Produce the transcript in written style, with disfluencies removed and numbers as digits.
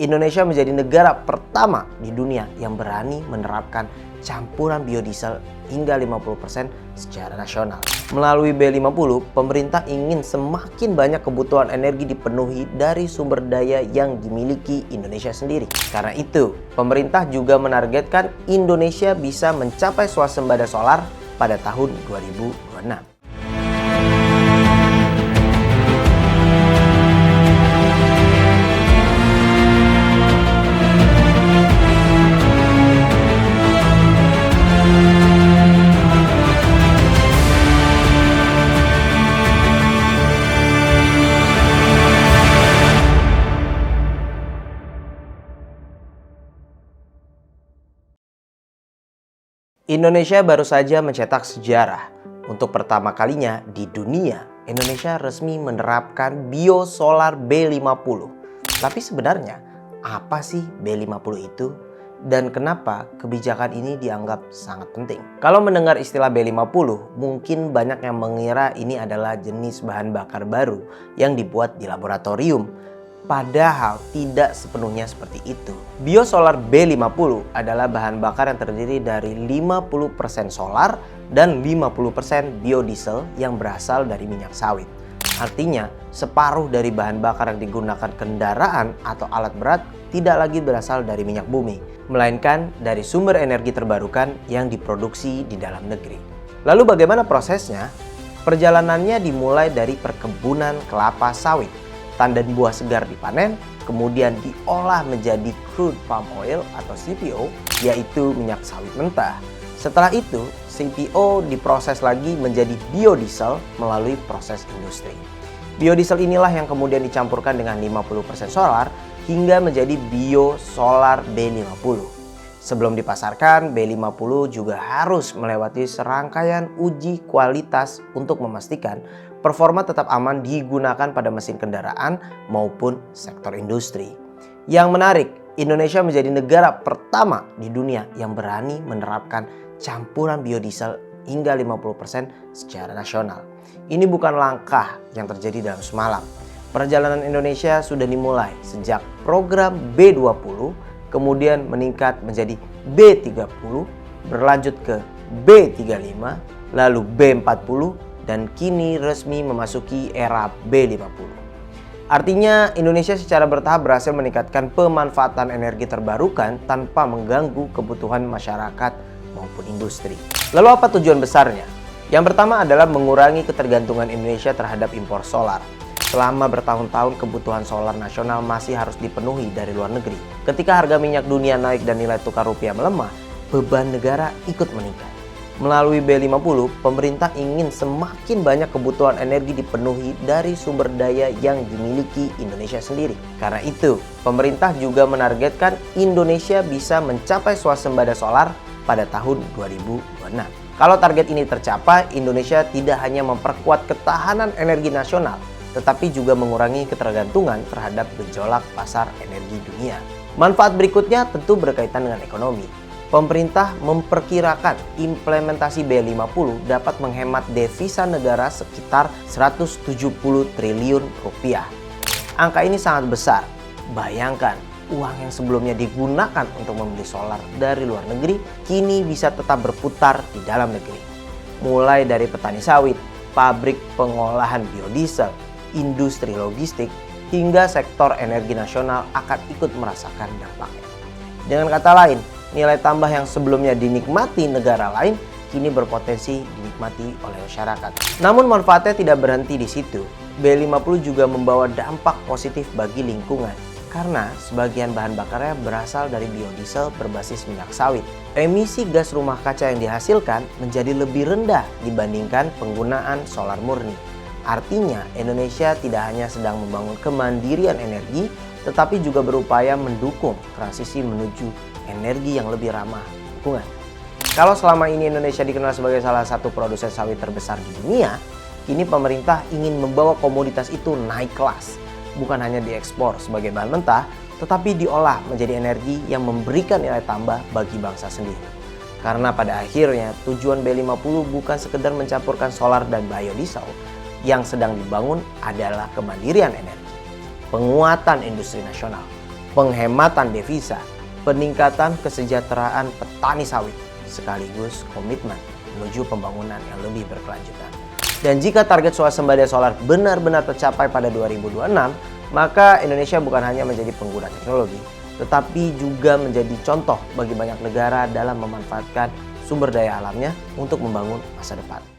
Indonesia menjadi negara pertama di dunia yang berani menerapkan campuran biodiesel hingga 50% secara nasional. Melalui B50, pemerintah ingin semakin banyak kebutuhan energi dipenuhi dari sumber daya yang dimiliki Indonesia sendiri. Karena itu, pemerintah juga menargetkan Indonesia bisa mencapai swasembada solar pada tahun 2026. Indonesia baru saja mencetak sejarah. Untuk pertama kalinya di dunia, Indonesia resmi menerapkan biosolar B50. Tapi sebenarnya, apa sih B50 itu? Dan kenapa kebijakan ini dianggap sangat penting? Kalau mendengar istilah B50, mungkin banyak yang mengira ini adalah jenis bahan bakar baru yang dibuat di laboratorium. Padahal tidak sepenuhnya seperti itu. Biosolar B50 adalah bahan bakar yang terdiri dari 50% solar dan 50% biodiesel yang berasal dari minyak sawit. Artinya, separuh dari bahan bakar yang digunakan kendaraan atau alat berat tidak lagi berasal dari minyak bumi, melainkan dari sumber energi terbarukan yang diproduksi di dalam negeri. Lalu bagaimana prosesnya? Perjalanannya dimulai dari perkebunan kelapa sawit. Tandan buah segar dipanen, kemudian diolah menjadi crude palm oil atau CPO, yaitu minyak sawit mentah. Setelah itu, CPO diproses lagi menjadi biodiesel melalui proses industri. Biodiesel inilah yang kemudian dicampurkan dengan 50% solar hingga menjadi biosolar B50. Sebelum dipasarkan, B50 juga harus melewati serangkaian uji kualitas untuk memastikan performa tetap aman digunakan pada mesin kendaraan maupun sektor industri. Yang menarik, Indonesia menjadi negara pertama di dunia yang berani menerapkan campuran biodiesel hingga 50% secara nasional. Ini bukan langkah yang terjadi dalam semalam. Perjalanan Indonesia sudah dimulai sejak program B20, kemudian meningkat menjadi B30, berlanjut ke B35, lalu B40, dan kini resmi memasuki era B50. Artinya Indonesia secara bertahap berhasil meningkatkan pemanfaatan energi terbarukan tanpa mengganggu kebutuhan masyarakat maupun industri. Lalu apa tujuan besarnya? Yang pertama adalah mengurangi ketergantungan Indonesia terhadap impor solar. Selama bertahun-tahun kebutuhan solar nasional masih harus dipenuhi dari luar negeri. Ketika harga minyak dunia naik dan nilai tukar rupiah melemah, beban negara ikut meningkat. Melalui B50, pemerintah ingin semakin banyak kebutuhan energi dipenuhi dari sumber daya yang dimiliki Indonesia sendiri. Karena itu, pemerintah juga menargetkan Indonesia bisa mencapai swasembada solar pada tahun 2026. Kalau target ini tercapai, Indonesia tidak hanya memperkuat ketahanan energi nasional, tetapi juga mengurangi ketergantungan terhadap gejolak pasar energi dunia. Manfaat berikutnya tentu berkaitan dengan ekonomi. Pemerintah memperkirakan implementasi B50 dapat menghemat devisa negara sekitar 170 triliun rupiah. Angka ini sangat besar. Bayangkan, uang yang sebelumnya digunakan untuk membeli solar dari luar negeri kini bisa tetap berputar di dalam negeri. Mulai dari petani sawit, pabrik pengolahan biodiesel, industri logistik, hingga sektor energi nasional akan ikut merasakan dampaknya. Dengan kata lain, nilai tambah yang sebelumnya dinikmati negara lain kini berpotensi dinikmati oleh masyarakat. Namun manfaatnya tidak berhenti di situ. B50 juga membawa dampak positif bagi lingkungan karena sebagian bahan bakarnya berasal dari biodiesel berbasis minyak sawit. Emisi gas rumah kaca yang dihasilkan menjadi lebih rendah dibandingkan penggunaan solar murni. Artinya Indonesia tidak hanya sedang membangun kemandirian energi, tetapi juga berupaya mendukung transisi menuju energi yang lebih ramah lingkungan. Kalau selama ini Indonesia dikenal sebagai salah satu produsen sawit terbesar di dunia, kini pemerintah ingin membawa komoditas itu naik kelas. Bukan hanya diekspor sebagai bahan mentah, tetapi diolah menjadi energi yang memberikan nilai tambah bagi bangsa sendiri. Karena pada akhirnya tujuan B50 bukan sekedar mencampurkan solar dan biodiesel, yang sedang dibangun adalah kemandirian energi, penguatan industri nasional, penghematan devisa, peningkatan kesejahteraan petani sawit, sekaligus komitmen menuju pembangunan yang lebih berkelanjutan. Dan jika target swasembada solar benar-benar tercapai pada 2026, maka Indonesia bukan hanya menjadi pengguna teknologi, tetapi juga menjadi contoh bagi banyak negara dalam memanfaatkan sumber daya alamnya untuk membangun masa depan.